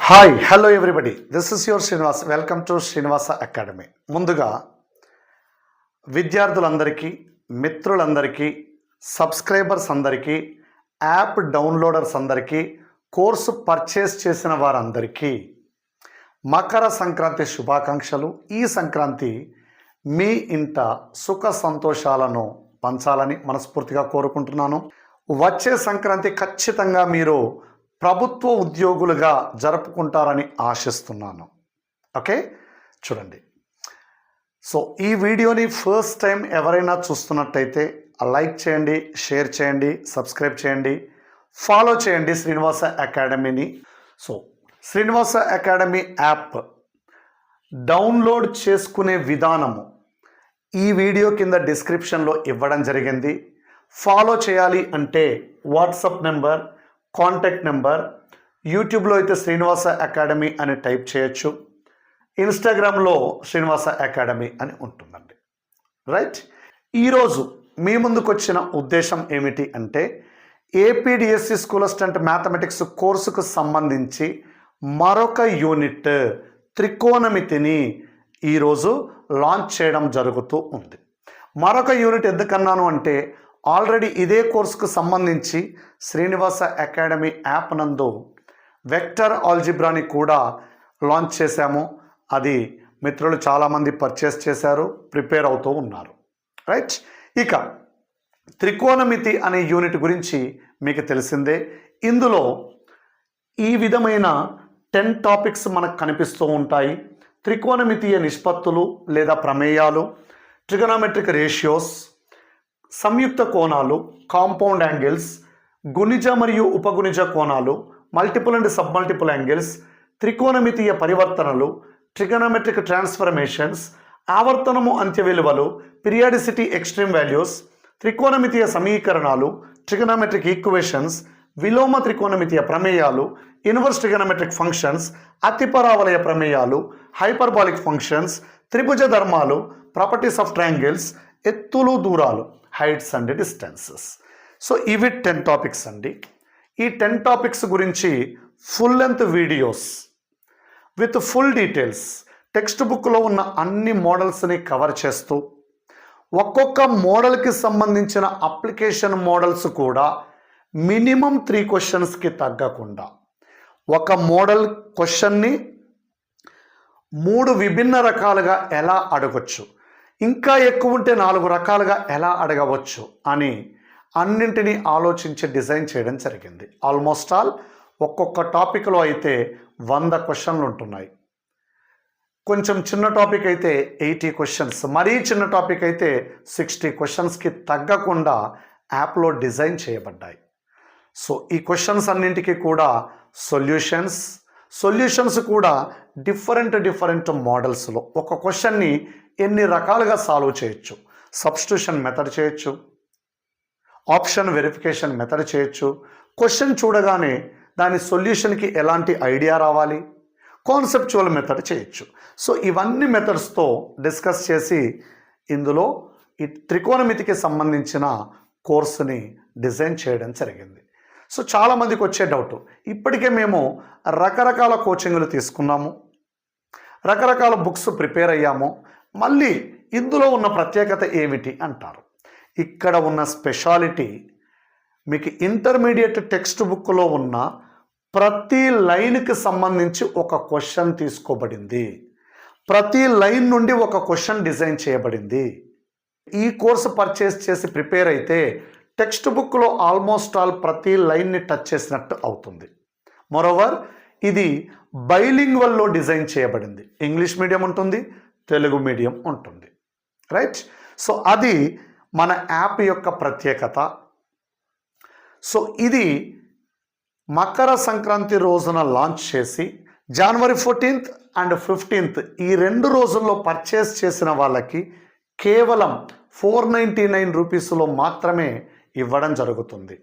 Hi hello everybody, this is your Srinivas. Welcome to Srinivasa academy. ముందుగా విద్యార్థులందరికీ, మిత్రులందరికీ, సబ్స్క్రైబర్స్ అందరికీ, యాప్ డౌన్లోడర్స్ అందరికీ, కోర్సు పర్చేస్ చేసిన వారందరికీ మకర సంక్రాంతి శుభాకాంక్షలు. ఈ సంక్రాంతి మీ ఇంట సుఖ సంతోషాలను పంచాలని మనస్ఫూర్తిగా కోరుకుంటున్నాను. వచ్చే సంక్రాంతి ఖచ్చితంగా మీరు ప్రభుత్వ ఉద్యోగులుగా జరుపుకుంటారని ఆశిస్తున్నాను. ఓకే, చూడండి. సో ఈ వీడియోని ఫస్ట్ టైం ఎవరైనా చూస్తున్నట్టయితే లైక్ చేయండి, షేర్ చేయండి, సబ్స్క్రైబ్ చేయండి, ఫాలో చేయండి శ్రీనివాస అకాడమీని. So Srinivasa academy app download చేసుకునే విధానము ఈ వీడియో కింద డిస్క్రిప్షన్లో ఇవ్వడం జరిగింది. ఫాలో చేయాలి అంటే వాట్సాప్ నెంబర్, కాంటాక్ట్ నెంబర్, యూట్యూబ్లో అయితే శ్రీనివాస అకాడమీ అని టైప్ చేయొచ్చు, ఇన్స్టాగ్రామ్లో శ్రీనివాస అకాడమీ అని ఉంటుందండి. రైట్, ఈరోజు మీ ముందుకు వచ్చిన ఉద్దేశం ఏమిటి అంటే ఏపీడిఎస్సి స్కూల్ అసిస్టెంట్ మ్యాథమెటిక్స్ కోర్సుకు సంబంధించి మరొక యూనిట్ త్రికోణమితిని ఈరోజు లాంచ్ చేయడం జరుగుతూ ఉంది. మరొక యూనిట్ ఎందుకన్నాను అంటే ఆల్రెడీ ఇదే కోర్సుకు సంబంధించి శ్రీనివాస అకాడమీ యాప్ నందు వెక్టర్ ఆల్జిబ్రాని కూడా లాంచ్ చేశాము. అది మిత్రులు చాలామంది పర్చేస్ చేశారు, ప్రిపేర్ అవుతూ ఉన్నారు. రైట్, ఇక త్రికోణమితి అనే యూనిట్ గురించి మీకు తెలిసిందే. ఇందులో ఈ విధమైన 10 టాపిక్స్ మనకు కనిపిస్తూ ఉంటాయి. త్రికోణమితీయ నిష్పత్తులు లేదా ప్రమేయాలు, ట్రిగోనోమెట్రిక్ రేషియోస్, సంయుక్త కోణాలు, కాంపౌండ్ యాంగిల్స్, గుణిజ మరియు ఉపగుణిజ కోణాలు, multiple and సబ్మల్టిపుల్ angles, త్రికోణమితీయ పరివర్తనలు, trigonometric transformations, ఆవర్తనము అంత్య విలువలు, పీరియాడిసిటీ ఎక్స్ట్రీమ్ వాల్యూస్, త్రికోణమితీయ సమీకరణాలు, ట్రిగోనోమెట్రిక్ ఈక్వేషన్స్, విలోమ త్రికోణమితీయ ప్రమేయాలు, inverse trigonometric functions, అతిపరావలయ ప్రమేయాలు, hyperbolic functions, త్రిభుజ ధర్మాలు, ప్రాపర్టీస్ ఆఫ్ ట్రయాంగిల్స్, ఎత్తులు దూరాలు, హైట్స్ అండ్ డిస్టెన్సెస్. సో ఇవి 10 టాపిక్స్ అండి. ఈ 10 టాపిక్స్ గురించి full length videos with full details text బుక్లో ఉన్న అన్ని మోడల్స్ని కవర్ చేస్తూ ఒక్కొక్క మోడల్కి సంబంధించిన అప్లికేషన్ మోడల్స్ కూడా మినిమం 3 క్వశ్చన్స్కి తగ్గకుండా ఒక మోడల్ క్వశ్చన్ని 3 విభిన్న రకాలుగా ఎలా అడగొచ్చు, ఇంకా ఎక్కువ ఉంటే 4 రకాలుగా ఎలా అడగవచ్చు అని అన్నింటినీ ఆలోచించి డిజైన్ చేయడం జరిగింది. ఆల్మోస్ట్ ఆల్ ఒక్కొక్క టాపిక్లో అయితే 100 క్వశ్చన్లు ఉంటున్నాయి. కొంచెం చిన్న టాపిక్ అయితే 80 క్వశ్చన్స్, మరీ చిన్న టాపిక్ అయితే 60 క్వశ్చన్స్కి తగ్గకుండా యాప్లో డిజైన్ చేయబడ్డాయి. సో ఈ క్వశ్చన్స్ అన్నింటికి కూడా సొల్యూషన్స్ కూడా డిఫరెంట్ మోడల్స్లో ఒక క్వశ్చన్ని ఎన్ని రకాలుగా సాల్వ్ చేయొచ్చు. సబ్స్టిట్యూషన్ మెథడ్ చేయొచ్చు, ఆప్షన్ వెరిఫికేషన్ మెథడ్ చేయొచ్చు, క్వశ్చన్ చూడగానే దాని సొల్యూషన్కి ఎలాంటి ఐడియా రావాలి, కాన్సెప్చువల్ మెథడ్ చేయొచ్చు. సో ఇవన్నీ మెథడ్స్తో డిస్కస్ చేసి ఇందులో ఈ త్రికోణమితికి సంబంధించిన కోర్సుని డిజైన్ చేయడం జరిగింది. సో చాలామందికి వచ్చే డౌట్, ఇప్పటికే మేము రకరకాల కోచింగ్లు తీసుకున్నాము, రకరకాల బుక్స్ ప్రిపేర్ అయ్యాము, మళ్ళీ ఇందులో ఉన్న ప్రత్యేకత ఏమిటి అంటారు. ఇక్కడ ఉన్న స్పెషాలిటీ మీకు ఇంటర్మీడియట్ టెక్స్ట్ బుక్లో ఉన్న ప్రతి లైన్కి సంబంధించి ఒక క్వశ్చన్ తీసుకోబడింది, ప్రతి లైన్ నుండి ఒక క్వశ్చన్ డిజైన్ చేయబడింది. ఈ కోర్సు పర్చేస్ చేసి ప్రిపేర్ అయితే టెక్స్ట్ బుక్లో ఆల్మోస్ట్ ఆల్ ప్రతి లైన్ని టచ్ చేసినట్టు అవుతుంది. మోరోవర్ ఇది బైలింగ్వల్లో డిజైన్ చేయబడింది. ఇంగ్లీష్ మీడియం ఉంటుంది, తెలుగు మీడియం ఉంటుంది. రైట్, సో అది మన యాప్ యొక్క ప్రత్యేకత. సో ఇది మకర సంక్రాంతి రోజున లాంచ్ చేసి జనవరి 14th అండ్ 15th ఈ 2 రోజుల్లో పర్చేస్ చేసిన వాళ్ళకి కేవలం 499 రూపీస్లో మాత్రమే ఇవ్వడం జరుగుతుంది.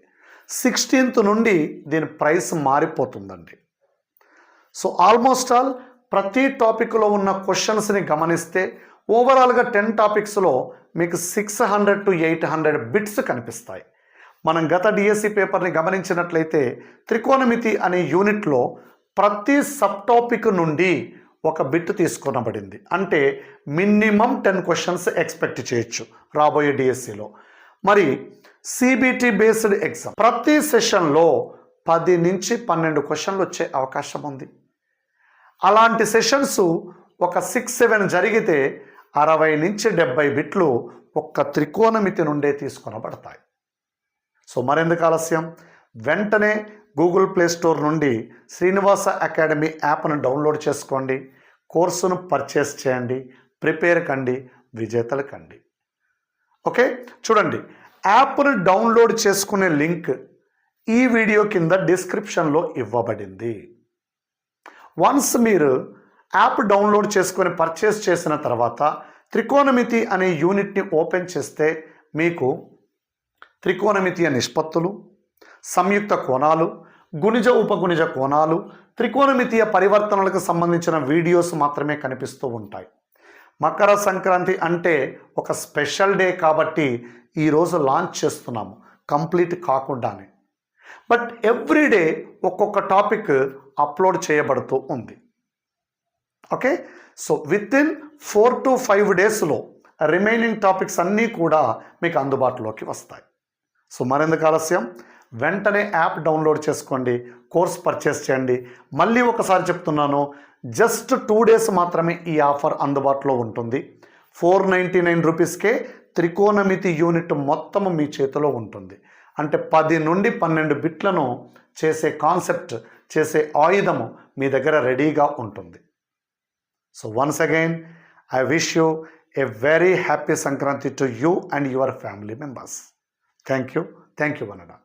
16th నుండి దీని ప్రైస్ మారిపోతుందండి. సో ఆల్మోస్ట్ ఆల్ ప్రతి టాపిక్లో ఉన్న క్వశ్చన్స్ని గమనిస్తే ఓవరాల్గా 10 టాపిక్స్లో మీకు 600 to 800 బిట్స్ కనిపిస్తాయి. మనం గత డిఎస్సి పేపర్ని గమనించినట్లయితే త్రికోణమితి అనే యూనిట్లో ప్రతి సబ్ టాపిక్ నుండి ఒక బిట్ తీసుకొనబడింది. అంటే మినిమం 10 క్వశ్చన్స్ ఎక్స్పెక్ట్ చేయొచ్చు రాబోయే డిఎస్సిలో. మరి సిబిటి బేస్డ్ ఎగ్జామ్ ప్రతి సెషన్లో 10 నుంచి 12 క్వశ్చన్లు వచ్చే అవకాశం ఉంది. అలాంటి సెషన్స్ ఒక 6-7 జరిగితే 60 నుంచి 70 బిట్లు ఒక్క త్రికోణమితి నుండే తీసుకొనబడతాయి. సో మరెందుకు ఆలస్యం, వెంటనే గూగుల్ ప్లే స్టోర్ నుండి శ్రీనివాస అకాడమీ యాప్ను డౌన్లోడ్ చేసుకోండి, కోర్సును పర్చేస్ చేయండి, ప్రిపేర్ కండి, విజేతలు కండి. ఓకే, చూడండి, యాప్ను డౌన్లోడ్ చేసుకునే లింక్ ఈ వీడియో కింద డిస్క్రిప్షన్లో ఇవ్వబడింది. వన్స్ మీరు యాప్ డౌన్లోడ్ చేసుకొని పర్చేస్ చేసిన తర్వాత త్రికోణమితి అనే యూనిట్ని ఓపెన్ చేస్తే మీకు త్రికోణమితీయ నిష్పత్తులు, సంయుక్త కోణాలు, గుణిజ ఉపగుణిజ కోణాలు, త్రికోణమితీయ పరివర్తనలకు సంబంధించిన వీడియోస్ మాత్రమే కనిపిస్తూ ఉంటాయి. మకర సంక్రాంతి అంటే ఒక స్పెషల్ డే కాబట్టి ఈరోజు లాంచ్ చేస్తున్నాము కంప్లీట్ కాకుండానే. బట్ ఎవ్రీడే ఒక్కొక్క టాపిక్ అప్లోడ్ చేయబడుతూ ఉంది. ఓకే, సో వితిన్ 4 to 5 డేస్లో రిమైనింగ్ టాపిక్స్ అన్నీ కూడా మీకు అందుబాటులోకి వస్తాయి. సో మరెందుకు ఆలస్యం, వెంటనే యాప్ డౌన్లోడ్ చేసుకోండి, కోర్స్ పర్చేస్ చేయండి. మళ్ళీ ఒకసారి చెప్తున్నాను, జస్ట్ 2 డేస్ మాత్రమే ఈ ఆఫర్ అందుబాటులో ఉంటుంది. 499 రూపీస్కే త్రికోణమితి యూనిట్ మొత్తం మీ చేతిలో ఉంటుంది. అంటే 10 నుండి 12 బిట్లను చేసే కాన్సెప్ట్, చేసే ఆయుధము మీ దగ్గర రెడీగా ఉంటుంది. So once again, I wish you a very happy Sankranti to you and your family members. Thank you, Vanada.